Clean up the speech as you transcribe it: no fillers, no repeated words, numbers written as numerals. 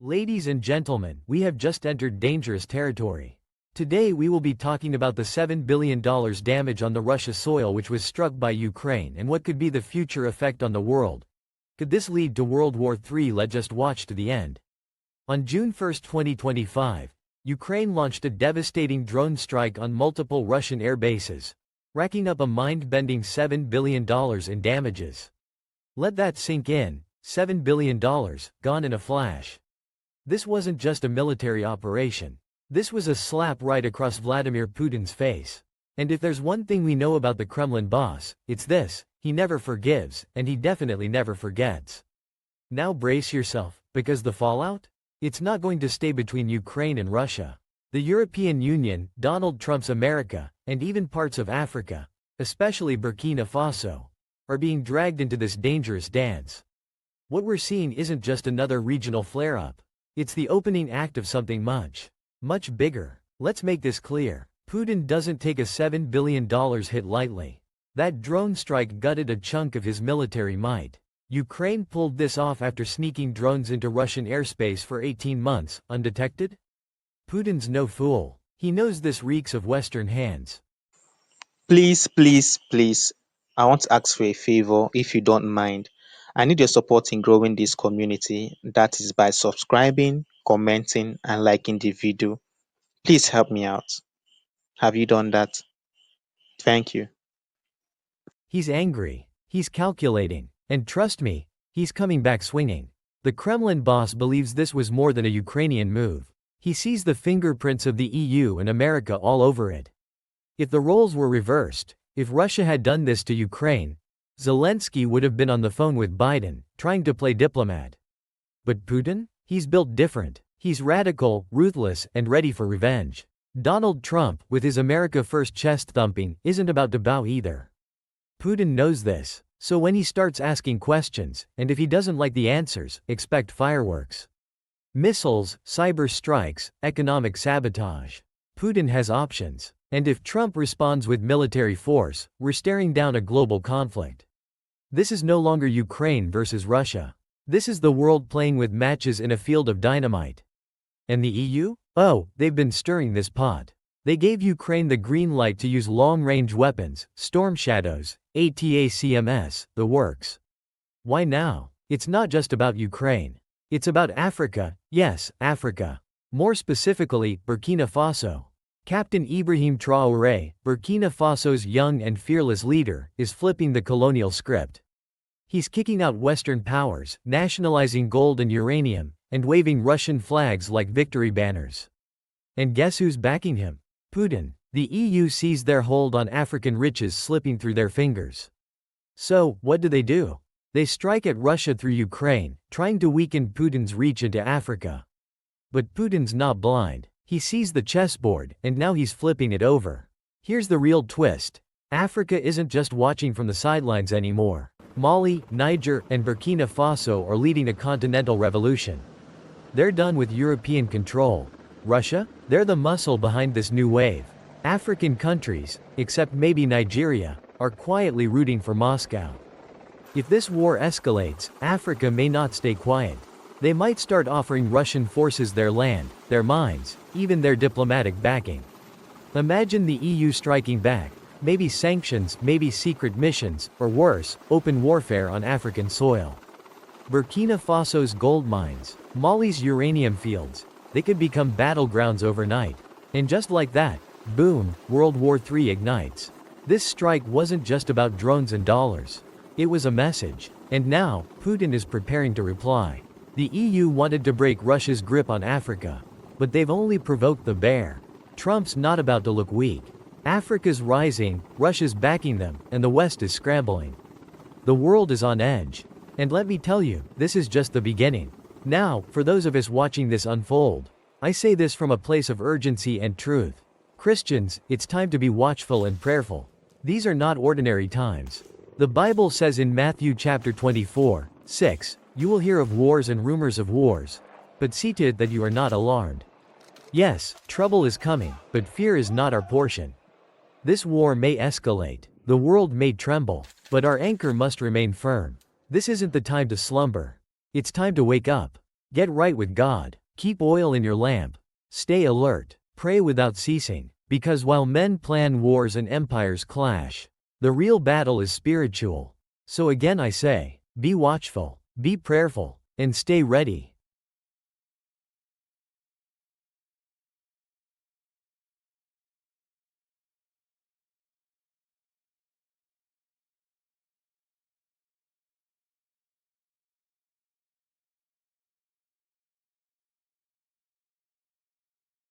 Ladies and gentlemen, we have just entered dangerous territory. Today we will be talking about the $7 billion damage on the Russia soil which was struck by Ukraine and what could be the future effect on the world. Could this lead to World War III? Let's just watch to the end. On June 1, 2025, Ukraine launched a devastating drone strike on multiple Russian air bases, racking up a mind-bending $7 billion in damages. Let that sink in, $7 billion, gone in a flash. This wasn't just a military operation. This was a slap right across Vladimir Putin's face. And if there's one thing we know about the Kremlin boss, it's this: he never forgives, and he definitely never forgets. Now brace yourself, because the fallout? It's not going to stay between Ukraine and Russia. The European Union, Donald Trump's America, and even parts of Africa, especially Burkina Faso, are being dragged into this dangerous dance. What we're seeing isn't just another regional flare-up. It's the opening act of something much, much bigger. Let's make this clear. Putin doesn't take a $7 billion hit lightly. That drone strike gutted a chunk of his military might. Ukraine pulled this off after sneaking drones into Russian airspace for 18 months, undetected? Putin's no fool. He knows this reeks of Western hands. Please, I want to ask for a favor if you don't mind. I need your support in growing this community. That is by subscribing, commenting, and liking the video. Please help me out. Have you done that? Thank you. He's angry. He's calculating. And trust me, he's coming back swinging. The Kremlin boss believes this was more than a Ukrainian move. He sees the fingerprints of the EU and America all over it. If the roles were reversed, if Russia had done this to Ukraine, Zelensky would have been on the phone with Biden, trying to play diplomat. But Putin? He's built different. He's radical, ruthless, and ready for revenge. Donald Trump, with his America First chest thumping, isn't about to bow either. Putin knows this, so when he starts asking questions, and if he doesn't like the answers, expect fireworks. Missiles, cyber strikes, economic sabotage. Putin has options. And if Trump responds with military force, we're staring down a global conflict. This is no longer Ukraine versus Russia. This is the world playing with matches in a field of dynamite. And the EU? Oh, they've been stirring this pot. They gave Ukraine the green light to use long-range weapons, storm shadows, ATACMS, the works. Why now? It's not just about Ukraine. It's about Africa, yes, Africa. More specifically, Burkina Faso. Captain Ibrahim Traoré, Burkina Faso's young and fearless leader, is flipping the colonial script. He's kicking out Western powers, nationalizing gold and uranium, and waving Russian flags like victory banners. And guess who's backing him? Putin. The EU sees their hold on African riches slipping through their fingers. So, what do? They strike at Russia through Ukraine, trying to weaken Putin's reach into Africa. But Putin's not blind. He sees the chessboard, and now he's flipping it over. Here's the real twist. Africa isn't just watching from the sidelines anymore. Mali, Niger, and Burkina Faso are leading a continental revolution. They're done with European control. Russia? They're the muscle behind this new wave. African countries, except maybe Nigeria, are quietly rooting for Moscow. If this war escalates, Africa may not stay quiet. They might start offering Russian forces their land, their mines, even their diplomatic backing. Imagine the EU striking back, maybe sanctions, maybe secret missions, or worse, open warfare on African soil. Burkina Faso's gold mines, Mali's uranium fields, they could become battlegrounds overnight. And just like that, boom, World War III ignites. This strike wasn't just about drones and dollars. It was a message. And now, Putin is preparing to reply. The EU wanted to break Russia's grip on Africa. But they've only provoked the bear. Trump's not about to look weak. Africa's rising, Russia's backing them, and the West is scrambling. The world is on edge. And let me tell you, this is just the beginning. Now, for those of us watching this unfold, I say this from a place of urgency and truth. Christians, it's time to be watchful and prayerful. These are not ordinary times. The Bible says in Matthew chapter 24:6, "You will hear of wars and rumors of wars, but see to it that you are not alarmed." Yes, trouble is coming, but fear is not our portion. This war may escalate, the world may tremble, but our anchor must remain firm. This isn't the time to slumber. It's time to wake up. Get right with God. Keep oil in your lamp. Stay alert. Pray without ceasing. Because while men plan wars and empires clash, the real battle is spiritual. So again I say, be watchful, be prayerful, and stay ready.